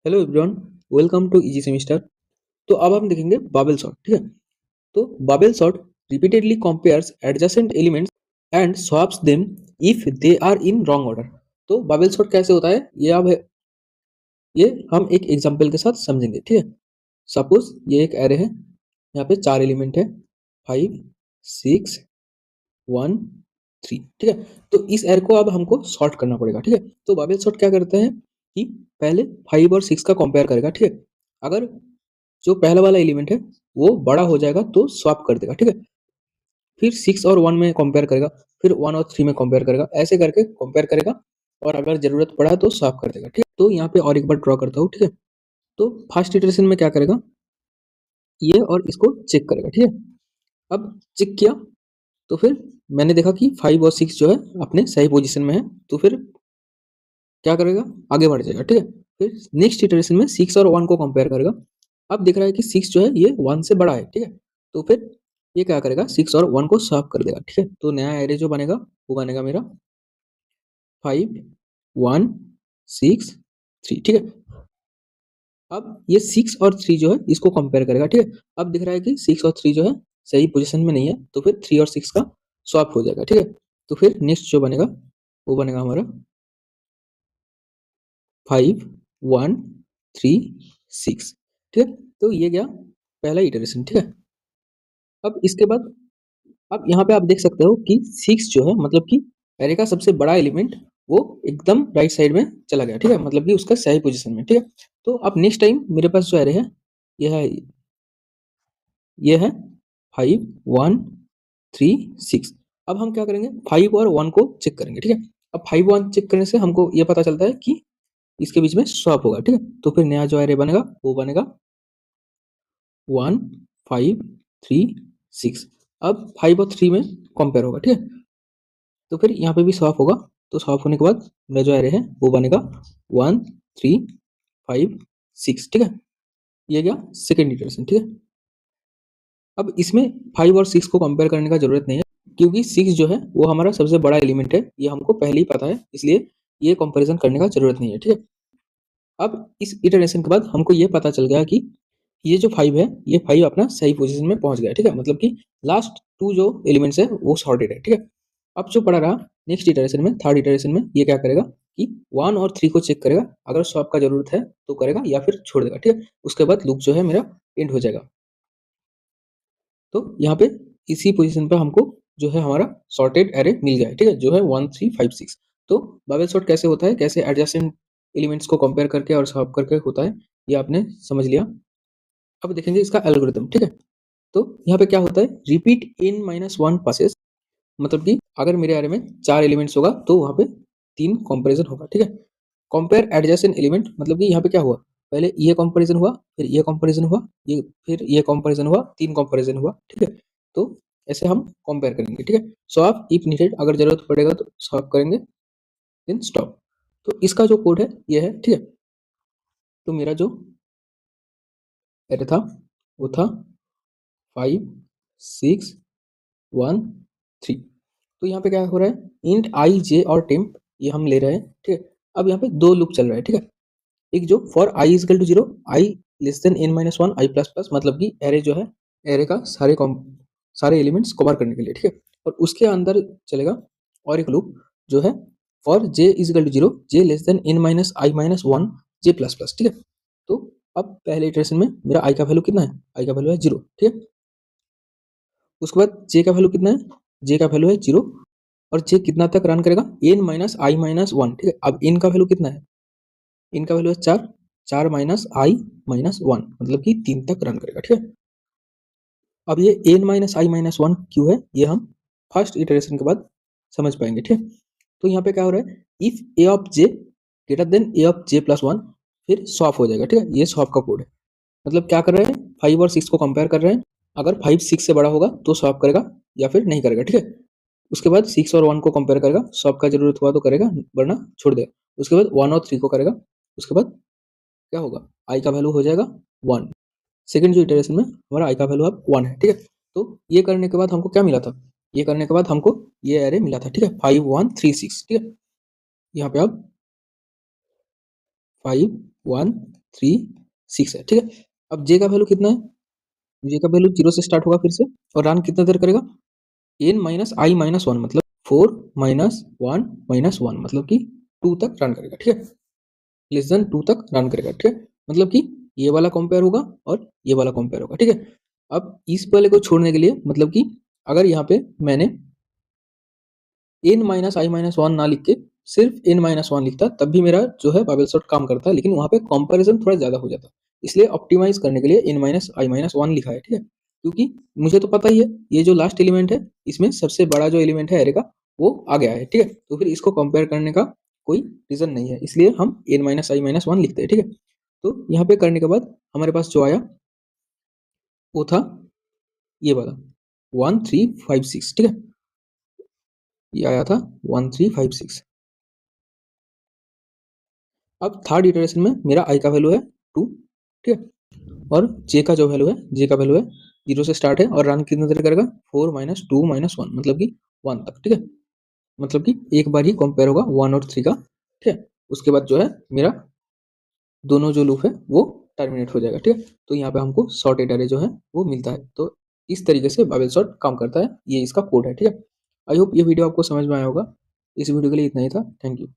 Hello everyone, welcome to easy semester. तो अब हम देखेंगे बाबेल सॉर्ट। ठीक है, तो bubble sort repeatedly compares adjacent elements and swaps them if they are in wrong order. तो बाबेल सॉर्ट कैसे होता है ये हम एक एग्जांपल के साथ समझेंगे। ठीक है, सपोज ये एक एरे है, यहाँ पे 4 एलिमेंट है, 5 6 1 3। ठीक है, तो इस एरे को अब हमको सॉर्ट करना पड़ेगा। ठीक है, तो बाबेल सॉर्ट क्या करते हैं कि पहले 5 और 6 का कंपेयर करेगा। ठीक है, अगर जो पहला वाला एलिमेंट है वो बड़ा हो जाएगा तो स्वैप कर देगा। ठीक है, फिर 6 और 1 में कंपेयर करेगा, फिर 1 और 3 में कंपेयर करेगा, ऐसे करके कंपेयर करेगा और अगर जरूरत पड़ा तो स्वैप कर देगा। ठीक है, तो यहाँ पे और एक बार ड्रॉ करता हूँ। ठीक है, तो फर्स्ट इटरेशन में क्या करेगा, ये और इसको चेक करेगा। ठीक है, अब चेक किया तो फिर मैंने देखा कि 5 और 6 जो है अपने सही पोजीशन में है, तो फिर क्या करेगा, आगे बढ़ जाएगा। ठीक है, फिर नेक्स्ट इटरेशन में 6 और 1 को कंपेयर करेगा। अब दिख रहा है कि 6 जो है ये 1 से बड़ा है। ठीक है, तो फिर ये क्या करेगा, 6 और 1 को स्वैप कर देगा। ठीक है, तो नया एरे जो बनेगा वो बनेगा मेरा 5 1 6 3। ठीक है, अब ये 6 और 3 जो है इसको कंपेयर करेगा। ठीक है, अब दिख रहा है कि 6 और 3 जो है सही पोजीशन में नहीं है, तो फिर 3 और 6 का स्वैप हो जाएगा। ठीक है, तो फिर नेक्स्ट जो बनेगा वो बनेगा हमारा 5 1 3 6। ठीक है, तो ये गया पहला इटरेशन। ठीक है, अब इसके बाद अब यहाँ पे आप देख सकते हो कि 6 जो है मतलब कि एरे का सबसे बड़ा एलिमेंट वो एकदम राइट साइड में चला गया। ठीक है, मतलब कि उसका सही पोजीशन में। ठीक है, तो अब नेक्स्ट टाइम मेरे पास जो एरे है ये है ये है 5 1 3 6। अब हम क्या करेंगे, 5 और 1 को चेक करेंगे। ठीक है, अब 5 1 चेक करने से हमको ये पता चलता है कि इसके बीच में स्वैप होगा। ठीक है, तो फिर नया जो एरे बनेगा वो बनेगा 1 5 3 6। अब 5 और 3 में कंपेयर होगा। ठीक है, तो फिर यहाँ पे भी स्वैप होगा, तो स्वैप होने के बाद मेरा जो एरे है वो बनेगा 1 3 5 6। ठीक है, ये गया सेकेंड इटरेशन। ठीक है, अब इसमें 5 और 6 को कंपेयर करने का जरूरत नहीं है, क्योंकि 6 जो है वो हमारा सबसे बड़ा एलिमेंट है, ये हमको पहले ही पता है, इसलिए ये कंपैरिजन करने का जरूरत नहीं है। ठीक है, अब इस इटरेशन के बाद हमको ये पता चल गया कि ये जो 5 है ये 5 अपना सही पोजीशन में पहुंच गया। ठीक है, मतलब कि लास्ट 2 जो एलिमेंट्स है वो सॉर्टेड है। ठीक है, अब जो पड़ा रहा नेक्स्ट इटरेशन में, थर्ड इटरेशन में ये क्या करेगा कि 1 और 3 को चेक करेगा, अगर स्वैप का जरूरत है तो करेगा या फिर छोड़ देगा। ठीक है, उसके बाद लूप जो है मेरा एंड हो जाएगा। तो यहाँ पे इसी पोजीशन पे हमको जो है हमारा सॉर्टेड एरे मिल गया है। ठीक है, जो है 1 3 5 6। तो बाबेल सॉर्ट कैसे होता है, कैसे एडजेसेंट एलिमेंट्स को कंपेयर करके और स्वैप करके होता है, ये आपने समझ लिया। अब देखेंगे इसका एल्गोरिथम। ठीक है, तो यहाँ पे क्या होता है, रिपीट n माइनस 1 पासेस, मतलब कि अगर मेरे एरे में 4 एलिमेंट्स होगा तो वहाँ पे 3 कंपैरिजन होगा। ठीक है, कंपेयर एडजेसेंट एलिमेंट, मतलब कि यहाँ पे क्या हुआ, पहले ये कंपैरिजन हुआ, फिर ये कंपैरिजन हुआ, ये फिर ये कंपैरिजन हुआ, 3 कंपैरिजन हुआ। ठीक है, तो ऐसे हम कंपेयर करेंगे। ठीक है, स्वैप इफ नीडेड, अगर जरूरत पड़ेगा तो स्वैप करेंगे, देन स्टॉप। तो इसका जो कोड है ये है। ठीक है, तो मेरा जो एरे था वो था 5 6 1 3। तो यहाँ पे क्या हो रहा है, इंट आई जे और टेम्प ये हम ले रहे हैं। ठीक है, अब यहाँ पे दो लूप चल रहा है। ठीक है, एक जो for i is equal to 0 i less than n minus 1 i plus plus, मतलब कि एरे जो है एरे का सारे एलिमेंट्स कवर करने के लिए। ठीक है, और उसके अंदर चलेगा और एक लूप जो है for j is equal to 0 j less than n minus i minus 1 j plus plus. ठीक है, तो अब पहले इटरेशन में मेरा i का वैल्यू कितना है, i का वैल्यू है 0। ठीक है, उसके बाद j का वैल्यू कितना है, j का वैल्यू है 0, और j कितना तक रन करेगा, n माइनस आई माइनस 1। ठीक है, अब n का वैल्यू कितना है, n का वैल्यू है 4, 4 माइनस आई माइनस 1, मतलब कि 3 तक रन करेगा। ठीक है, अब ये n माइनस आई माइनस 1 क्यों है, ये हम फर्स्ट इटरेशन के बाद समझ पाएंगे। ठीक है, तो यहाँ पे क्या हो रहा है, if a of j greater than a of j plus 1, फिर स्वैप हो जाएगा। ठीक है, ये स्वैप का कोड है, मतलब क्या कर रहे हैं, 5 और 6 को कंपेयर कर रहे हैं, अगर 5 6 से बड़ा होगा तो स्वैप करेगा या फिर नहीं करेगा। ठीक है, उसके बाद 6 और 1 को कंपेयर करेगा, स्वैप का जरूरत हुआ तो करेगा वरना छोड़ देगा। उसके बाद 1 और 3 को करेगा, उसके बाद क्या होगा, आई का वैल्यू हो जाएगा 1। सेकंड जो इटरेशन में हमारा आई का वैल्यू अब 1 है। ठीक है, तो ये करने के बाद हमको क्या मिला था, ये करने के बाद हमको ये एरे मिला था। ठीक है, 5 1 3 6। ठीक है, यहाँ पे अब 5 1 3 6 है, ठीक है। अब जे का वैल्यू कितना है, जे का वैल्यू 0 से स्टार्ट होगा फिर से, और रन कितना देर करेगा, n माइनस आई माइनस 1 मतलब 4 माइनस 1 माइनस 1 मतलब कि 2 तक रन करेगा, ठीक है, लेस देन 2 तक रन करेगा, ठीक है, मतलब कि ये वाला कंपेयर होगा और ये वाला कंपेयर होगा, ठीक है। अब इस वाले को छोड़ने के लिए मतलब कि अगर यहाँ पे मैंने n माइनस आई माइनस 1 ना लिख के सिर्फ n माइनस 1 लिखता, तब भी मेरा जो है बाबेल सॉर्ट काम करता है, लेकिन वहाँ पे कंपैरिजन थोड़ा ज़्यादा हो जाता। इसलिए ऑप्टिमाइज करने के लिए n माइनस आई माइनस 1 लिखा है, ठीक है। क्योंकि मुझे तो पता ही है ये जो लास्ट एलिमेंट है इसमें सबसे बड़ा जो एलिमेंट है एरे का वो आ गया है, ठीक है। तो फिर इसको कंपेयर करने का कोई रीज़न नहीं है, इसलिए हम n माइनस आई माइनस 1 लिखते हैं, ठीक है। तो यहाँ पे करने के बाद हमारे पास जो आया वो था ये वाला 1356, ठीक है, ये आया था 1356। अब थर्ड इटरेशन में मेरा आई का वैल्यू है 2, ठीक है, और जे का जो वैल्यू है, जे का वैल्यू है 0 से स्टार्ट है और रन कितने देर करेगा, 4 माइनस 2 माइनस 1 मतलब कि 1 तक, ठीक है, मतलब कि एक बार ही कंपेयर होगा 1 और 3 का, ठीक है। उसके बाद जो है मेरा दोनों जो लूप है वो टर्मिनेट हो जाएगा, ठीक है। तो यहाँ पे हमको सॉर्टेड अरे जो है वो मिलता है। तो इस तरीके से बाबेल सॉर्ट काम करता है, ये इसका कोड है, ठीक है। आई होप ये वीडियो आपको समझ में आया होगा। इस वीडियो के लिए इतना ही था, थैंक यू।